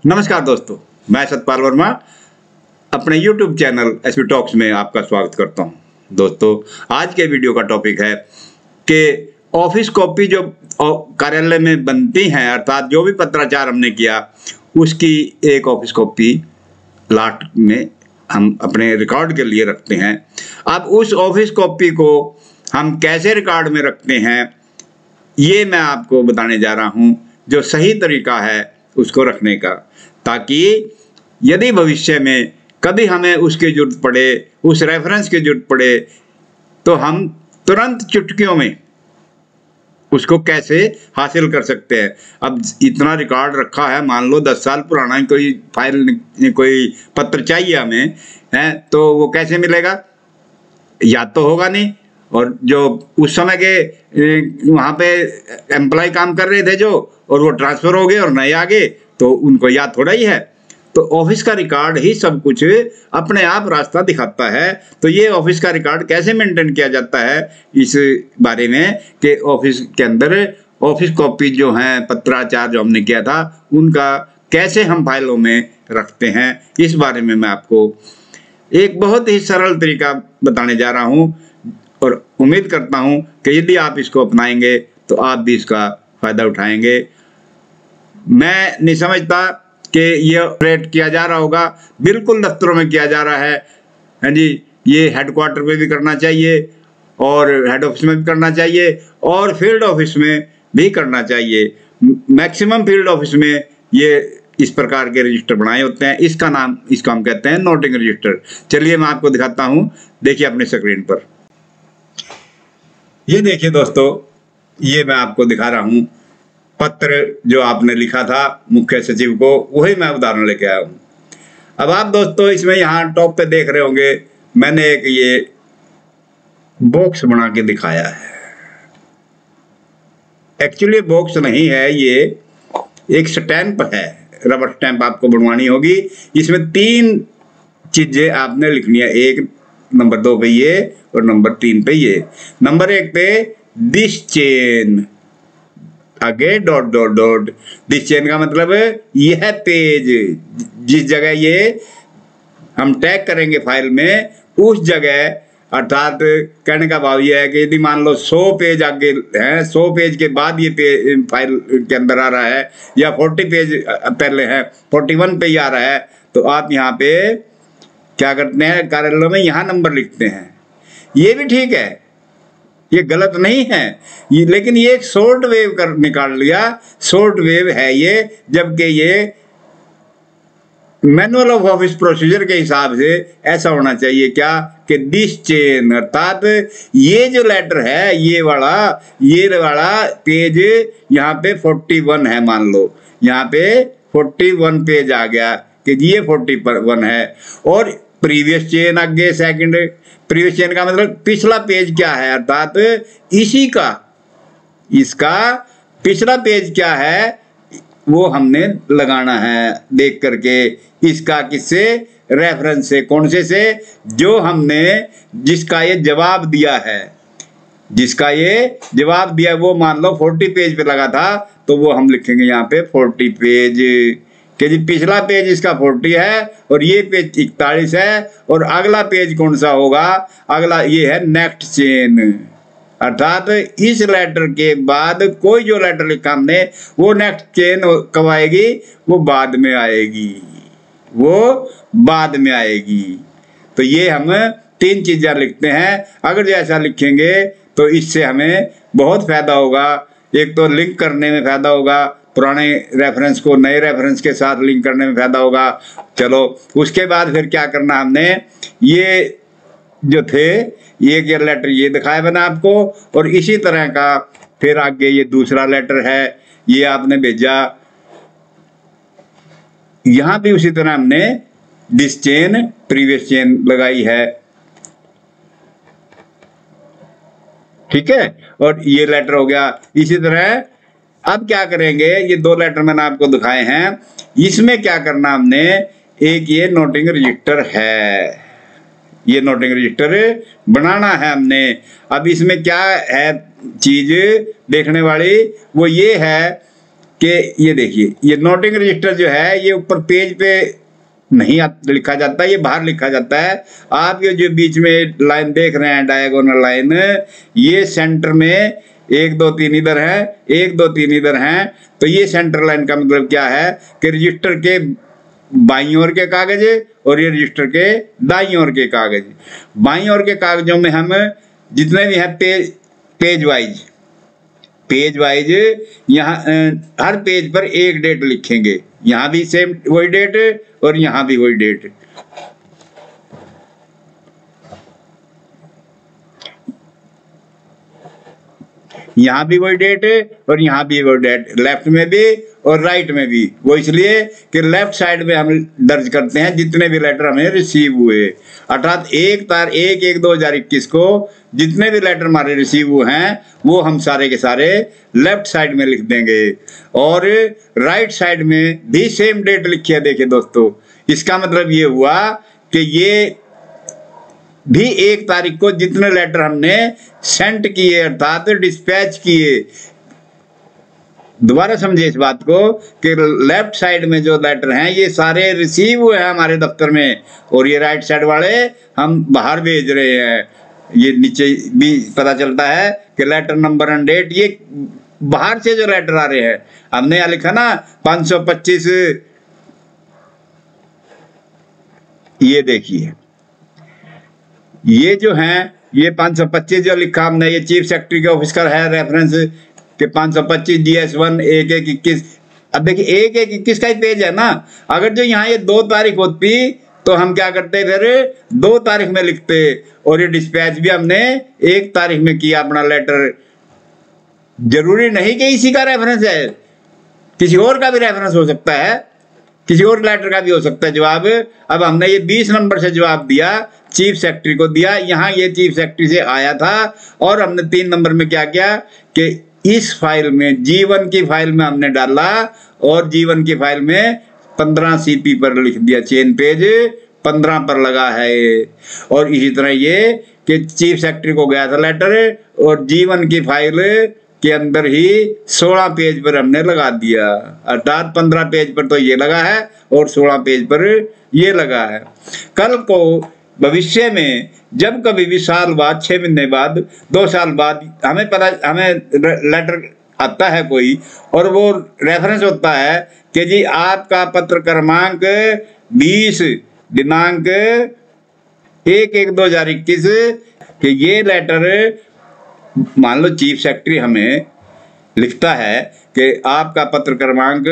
नमस्कार दोस्तों, मैं सतपाल वर्मा अपने YouTube चैनल एसपी टॉक्स में आपका स्वागत करता हूं। दोस्तों, आज के वीडियो का टॉपिक है कि ऑफिस कॉपी जो कार्यालय में बनती हैं, अर्थात जो भी पत्राचार हमने किया उसकी एक ऑफिस कॉपी लाट में हम अपने रिकॉर्ड के लिए रखते हैं। अब उस ऑफिस कॉपी को हम कैसे रिकॉर्ड में रखते हैं ये मैं आपको बताने जा रहा हूं, जो सही तरीका है उसको रखने का, ताकि यदि भविष्य में कभी हमें उसकी जरूरत पड़े, उस रेफरेंस की जरूरत पड़े, तो हम तुरंत चुटकियों में उसको कैसे हासिल कर सकते हैं। अब इतना रिकॉर्ड रखा है, मान लो 10 साल पुराना कोई फाइल, कोई पत्र चाहिए हमें है, तो वो कैसे मिलेगा? याद तो होगा नहीं। और जो उस समय के वहाँ पे एम्प्लॉय काम कर रहे थे जो, और वो ट्रांसफर हो गए और नए आ गए, तो उनको याद थोड़ा ही है। तो ऑफिस का रिकॉर्ड ही सब कुछ अपने आप रास्ता दिखाता है। तो ये ऑफिस का रिकॉर्ड कैसे मेंटेन किया जाता है, इस बारे में कि ऑफिस के अंदर ऑफिस कॉपी जो हैं, पत्राचार जो हमने किया था, उनका कैसे हम फाइलों में रखते हैं, इस बारे में मैं आपको एक बहुत ही सरल तरीका बताने जा रहा हूँ। और उम्मीद करता हूँ कि यदि आप इसको अपनाएंगे तो आप भी इसका फायदा उठाएंगे। मैं नहीं समझता कि ये ऑपरेट किया जा रहा होगा, बिल्कुल दफ्तरों में किया जा रहा है जी। ये हेडक्वार्टर पे भी करना चाहिए और हेड ऑफिस में भी करना चाहिए और फील्ड ऑफिस में भी करना चाहिए। मैक्सिमम फील्ड ऑफिस में ये इस प्रकार के रजिस्टर बनाए होते हैं। इसका हम कहते हैं नोटिंग रजिस्टर। चलिए मैं आपको दिखाता हूँ, देखिए अपनी स्क्रीन पर। ये देखिए दोस्तों, ये मैं आपको दिखा रहा हूँ पत्र जो आपने लिखा था मुख्य सचिव को, वही मैं उदाहरण लेके आया हूँ। अब आप दोस्तों इसमें यहाँ टॉप पे देख रहे होंगे, मैंने एक ये बॉक्स बना के दिखाया है। एक्चुअली बॉक्स नहीं है, ये एक स्टैंप है, रबर स्टैंप आपको बनवानी होगी। इसमें 3 चीजें आपने लिखनी है, एक नंबर 2 पे ये और नंबर 3 पे ये। नंबर 1 पे दिस चेन, आगे dot dot dot. This chain का मतलब यह पेज, जिस जगह ये हम टैग करेंगे फाइल में, उस जगह, अर्थात कहने का भाव यह है कि यदि मान लो 100 पेज आगे हैं, 100 पेज के बाद ये फाइल के अंदर आ रहा है, या 40 पेज पहले है, 41 पे ही आ रहा है, तो आप यहाँ पे क्या करते हैं, कार्यालयों में यहाँ नंबर लिखते हैं। ये भी ठीक है, ये गलत नहीं है ये, लेकिन ये एक शॉर्ट वेव कर निकाल लिया, शॉर्ट वेव है ये, जबकि ये मैनुअल ऑफ ऑफिस प्रोसीजर के हिसाब से ऐसा होना चाहिए क्या कि दिस चेन, अर्थात ये जो लेटर है, ये वाला पेज यहाँ पे 41 है, मान लो यहाँ पे 41 पेज आ गया कि ये 41 है। और प्रीवियस चेन आगे सेकंड, प्रीवियस चेन का मतलब पिछला पेज क्या है, अर्थात इसी का, इसका पिछला पेज क्या है वो हमने लगाना है देख करके। इसका किससे, रेफरेंस से, कौन से जो हमने, जिसका ये जवाब दिया है, जिसका ये जवाब दिया वो मान लो 40 पेज पे लगा था, तो वो हम लिखेंगे यहाँ पे 40 पेज कि जी पिछला पेज इसका 40 है और ये पेज 41 है। और अगला पेज कौन सा होगा, अगला ये है नेक्स्ट चेन, अर्थात इस लेटर के बाद कोई जो लेटर लिखा हमने, वो नेक्स्ट चेन कब आएगी, वो बाद में आएगी, वो बाद में आएगी। तो ये हम 3 चीजें लिखते हैं। अगर जैसा लिखेंगे तो इससे हमें बहुत फायदा होगा। एक तो लिंक करने में फायदा होगा, पुराने रेफरेंस को नए रेफरेंस के साथ लिंक करने में फायदा होगा। चलो उसके बाद फिर क्या करना, हमने ये जो थे, ये लेटर ये दिखाया मैंने आपको, और इसी तरह का फिर आगे ये दूसरा लेटर है, ये आपने भेजा, यहां भी उसी तरह हमने दिस चेन, प्रीवियस चेन लगाई है, ठीक है। और ये लेटर हो गया। इसी तरह अब क्या करेंगे, ये 2 लेटर मैंने आपको दिखाए हैं, इसमें क्या करना हमने, एक ये नोटिंग रजिस्टर है, ये नोटिंग रजिस्टर बनाना है हमने। अब इसमें क्या है चीज देखने वाली, वो ये है कि ये देखिए, ये नोटिंग रजिस्टर जो है ये ऊपर पेज पे नहीं लिखा जाता, ये बाहर लिखा जाता है। आप ये जो बीच में लाइन देख रहे हैं, डायगोनल लाइन, ये सेंटर में 1 2 3 इधर है, 1 2 3 इधर हैं। तो ये सेंटर लाइन का मतलब क्या है कि रजिस्टर के बाईं ओर के कागज और ये रजिस्टर के दाईं ओर के कागज। बाईं ओर के कागजों में हम जितने भी हैं पेज वाइज यहाँ हर पेज पर एक डेट लिखेंगे। यहाँ भी सेम वही डेट और यहाँ भी वही डेट। यहाँ भी वही डेट और यहाँ भी वही डेट, लेफ्ट में भी और राइट में भी। वो इसलिए कि लेफ्ट साइड में हम दर्ज करते हैं जितने भी लेटर हमें रिसीव हुए, अर्थात 1/1/2021 को जितने भी लेटर हमारे रिसीव हुए हैं वो हम सारे के सारे लेफ्ट साइड में लिख देंगे। और राइट साइड में भी सेम डेट लिखी है। देखिए दोस्तों, इसका मतलब ये हुआ कि ये भी 1 तारीख को जितने लेटर हमने सेंड किए अर्थात डिस्पैच किए। दोबारा समझिए इस बात को कि लेफ्ट साइड में जो लेटर हैं ये सारे रिसीव हुए हैं हमारे दफ्तर में, और ये राइट साइड वाले हम बाहर भेज रहे हैं। ये नीचे भी पता चलता है कि लेटर नंबर एंड डेट, ये बाहर से जो लेटर आ रहे हैं। हमने यहाँ लिखा ना 525, ये देखिए ये जो है ये 525 जो लिखा हमने, ये चीफ सेक्रेटरी के ऑफिस का है रेफरेंस कि 525 GS1 1121। अब देखिए 1121 का ही पेज है ना। अगर जो यहाँ ये 2 तारीख होती तो हम क्या करते, फिर 2 तारीख में लिखते। और ये डिस्पैच भी हमने 1 तारीख में किया अपना लेटर। जरूरी नहीं कि इसी का रेफरेंस है, किसी और का भी रेफरेंस हो सकता है, किसी और लेटर का भी हो सकता है जवाब। अब हमने ये 20 नंबर से जवाब दिया, चीफ सेक्रेटरी को दिया। यहाँ ये चीफ सेक्रेटरी से आया था और हमने 3 नंबर में क्या किया कि इस फाइल में G1 की फाइल में हमने डाला और G1 की फाइल में 15 CP पर लिख दिया, चेन पेज 15 पर लगा है। और इसी तरह ये कि चीफ सेक्रेटरी को गया था लेटर और G1 की फाइल के अंदर ही 16 पेज पर हमने लगा दिया, अर्थात 15 पेज पर तो ये लगा है और 16 पेज पर ये लगा है। कल को भविष्य में जब कभी भी साल बाद, 6 महीने बाद, 2 साल बाद हमें लेटर आता है कोई और वो रेफरेंस होता है कि जी आपका पत्र क्रमांक 20 दिनांक 1/1/2021 कि ये लेटर, मान लो चीफ सेक्रेटरी हमें लिखता है कि आपका पत्र क्रमांक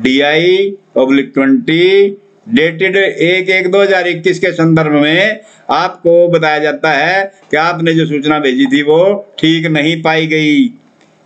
DI/20 डेटेड 1/1/2021 के संदर्भ में आपको बताया जाता है कि आपने जो सूचना भेजी थी वो ठीक नहीं पाई गई।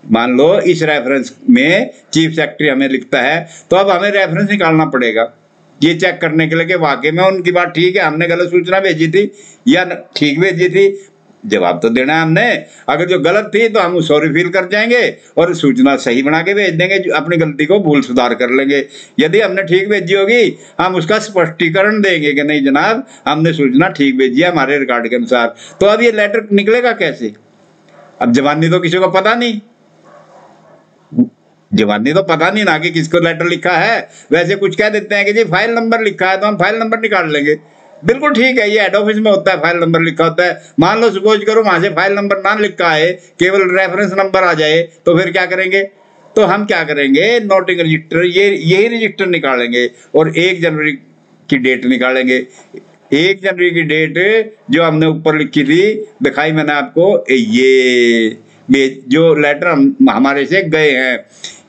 मान लो इस रेफरेंस में चीफ सेक्रेटरी हमें लिखता है, तो अब हमें रेफरेंस निकालना पड़ेगा ये चेक करने के लिए कि वाकई में उनकी बात ठीक है, हमने गलत सूचना भेजी थी या ठीक भेजी थी। जवाब तो देना है हमने। अगर जो गलत थी तो हम सॉरी फील कर जाएंगे और सूचना सही बना के भेज देंगे, अपनी गलती को भूल सुधार कर लेंगे। यदि हमने ठीक भेजी होगी हम उसका स्पष्टीकरण देंगे कि नहीं जनाब हमने सूचना ठीक भेजी है हमारे रिकॉर्ड के अनुसार। तो अब ये लेटर निकलेगा कैसे? अब जवानी तो किसी को पता नहीं, जवानी तो पता नहीं ना कि किसको लेटर लिखा है। वैसे कुछ कह देते हैं कि जी फाइल नंबर लिखा है तो हम फाइल नंबर निकाल लेंगे। बिल्कुल ठीक है, ये हेड ऑफिस में होता है, फाइल नंबर लिखा होता है। मान लो सपोज करो वहां से फाइल नंबर ना लिखा है, केवल रेफरेंस नंबर आ जाए, तो फिर क्या करेंगे? तो हम क्या करेंगे, नोटिंग रजिस्टर, यही रजिस्टर निकालेंगे और 1 जनवरी की डेट निकालेंगे। 1 जनवरी की डेट जो हमने ऊपर लिखी थी, दिखाई मैंने आपको, ये जो लेटर हमारे से गए हैं,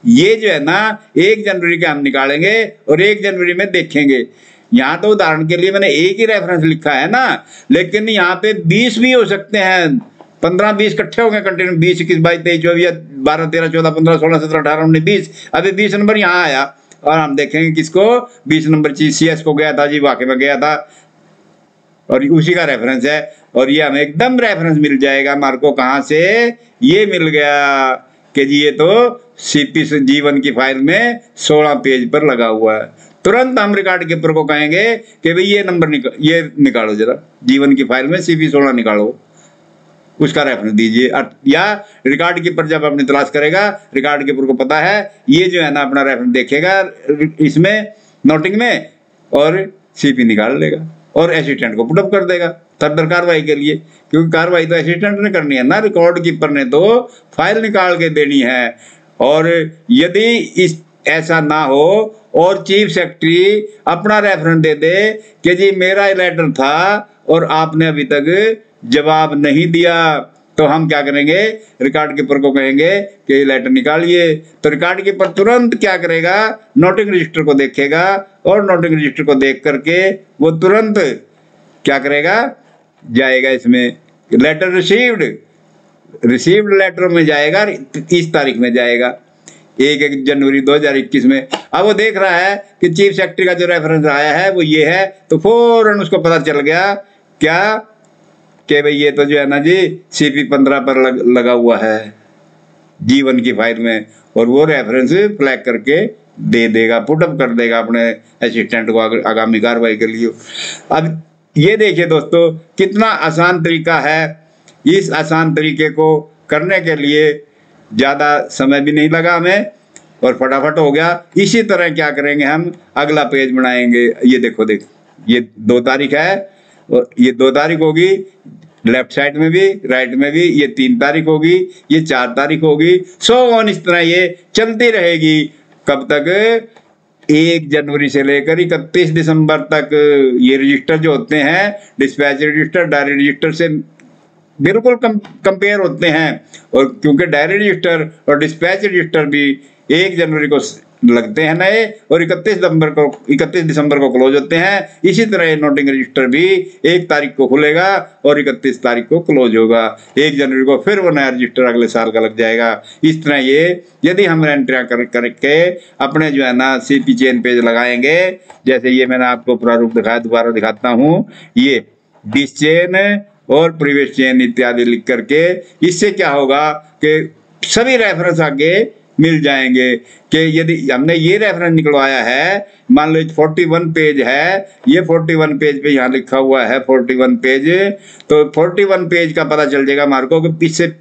ये जो है ना 1 जनवरी के हम निकालेंगे और 1 जनवरी में देखेंगे। यहाँ तो उदाहरण के लिए मैंने एक ही रेफरेंस लिखा है ना, लेकिन यहाँ पे 20 भी हो सकते हैं, 15-20 इकट्ठे हो गए कंटिन्यू, 20 21 22 23 24 12 13 14 15 16 17 18 19 20। अभी 20 नंबर यहाँ आया और हम देखेंगे किसको, 20 नंबर CS को गया था जी, वाकई में गया था और उसी का रेफरेंस है। और ये हमें एकदम रेफरेंस मिल जाएगा हमारे को। कहाँ से? ये मिल गया कि जी ये तो CP G1 की फाइल में 16 पेज पर लगा हुआ है। तुरंत हम रिकॉर्ड कीपर को कहेंगे कि भाई ये नंबर ये निकालो, जरा G1 की फाइल में CP 16 निकालो। उसका रेफरेंस दीजिए। या रिकॉर्ड कीपर जब अपनी तलाश करेगा, रिकॉर्ड कीपर को पता है ये जो है ना अपना रेफरेंस देखेगा इसमें नोटिंग में और सीपी निकाल लेगा और असिस्टेंट को पुटअप कर देगा फर्दर कार्रवाई के लिए, क्योंकि कार्रवाई तो असिस्टेंट ने करनी है ना, रिकॉर्ड कीपर ने तो फाइल निकाल के देनी है। और यदि इस ऐसा ना हो और चीफ सेक्रेटरी अपना रेफरेंस दे दे कि जी मेरा लेटर था और आपने अभी तक जवाब नहीं दिया, तो हम क्या करेंगे, रिकॉर्ड कीपर को कहेंगे कि लेटर निकालिए। तो रिकॉर्ड कीपर तुरंत क्या करेगा, नोटिंग रजिस्टर को देखेगा और नोटिंग रजिस्टर को देख करके वो तुरंत क्या करेगा, जाएगा इसमें लेटर रिसीव्ड लेटर में जाएगा, इस तारीख में जाएगा 1 जनवरी 2021 में। अब वो देख रहा है कि चीफ सेक्रेटरी का जो रेफरेंस आया है वो ये है, तो फौरन उसको पता चल गया क्या कि भाई ये तो जो है ना जी CP 15 पर लगा हुआ है G1 की फाइल में, और वो रेफरेंस फ्लैग करके दे देगा, पुटअप कर देगा अपने असिस्टेंट को आगामी कार्रवाई के लिए। अब ये देखिए दोस्तों कितना आसान तरीका है। इस आसान तरीके को करने के लिए ज़्यादा समय भी नहीं लगा हमें और फटाफट हो गया। इसी तरह क्या करेंगे, हम अगला पेज बनाएंगे। ये देखो ये 2 तारीख है और ये 2 तारीख होगी, लेफ्ट साइड में भी राइट में भी ये 3 तारीख होगी, ये 4 तारीख होगी, सो ऑन। इस तरह ये चलती रहेगी कब तक, 1 जनवरी से लेकर 31 दिसंबर तक। ये रजिस्टर जो होते हैं डिस्पैच रजिस्टर डायरी रजिस्टर से बिल्कुल कंपेयर होते हैं, और क्योंकि डायरी रजिस्टर और डिस्पैच रजिस्टर भी 1 जनवरी को लगते हैं नए और 31 दिसंबर को क्लोज होते हैं। इसी तरह नोटिंग रजिस्टर भी 1 तारीख को खुलेगा और 31 तारीख को क्लोज होगा। 1 जनवरी को फिर वो नया रजिस्टर अगले साल का लग जाएगा। इस तरह ये यदि हम एंट्रियां करके अपने जो है ना CP चेन पेज लगाएंगे, जैसे ये मैंने आपको प्रारूप दिखाया, दोबारा दिखाता हूँ, ये डिस चेन और प्रीवियस चेन इत्यादि लिख करके, इससे क्या होगा कि सभी रेफरेंस आगे मिल जाएंगे। कि यदि हमने ये रेफरेंस निकलवाया है, मान लो 41 पेज है, ये 41 पेज पे यहाँ लिखा हुआ है 41 पेज, तो 41 पेज का पता चल जाएगा हमारे को कि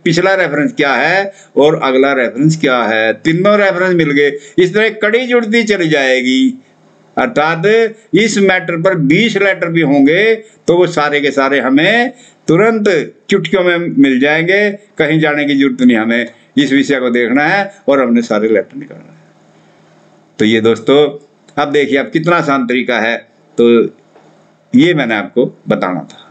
पिछला रेफरेंस क्या है और अगला रेफरेंस क्या है। तीनों रेफरेंस मिल गए। इस तरह कड़ी जुड़ती चली जाएगी, अर्थात इस मैटर पर 20 लेटर भी होंगे तो वो सारे के सारे हमें तुरंत चुटकियों में मिल जाएंगे, कहीं जाने की जरूरत नहीं। हमें इस विषय को देखना है और हमने सारे लेटर निकालना है। तो ये दोस्तों अब देखिए अब कितना आसान तरीका है, तो ये मैंने आपको बताना था।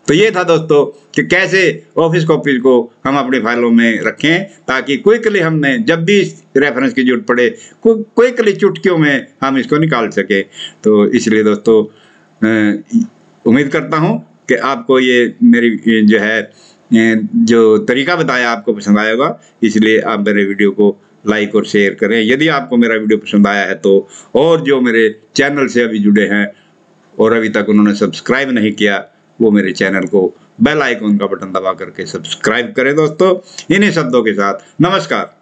तो ये था दोस्तों कि कैसे ऑफिस कॉपीज को हम अपनी फाइलों में रखें, ताकि क्विकली हमने जब भी रेफरेंस की जरूरत पड़े क्विकली चुटकियों में हम इसको निकाल सके। तो इसलिए दोस्तों उम्मीद करता हूँ कि आपको ये मेरी जो है जो तरीका बताया आपको पसंद आया होगा, इसलिए आप मेरे वीडियो को लाइक और शेयर करें। यदि आपको मेरा वीडियो पसंद आया है तो, और जो मेरे चैनल से अभी जुड़े हैं और अभी तक उन्होंने सब्सक्राइब नहीं किया, वो मेरे चैनल को बेल आइकन का बटन दबा करके सब्सक्राइब करें। दोस्तों इन्हीं शब्दों के साथ नमस्कार।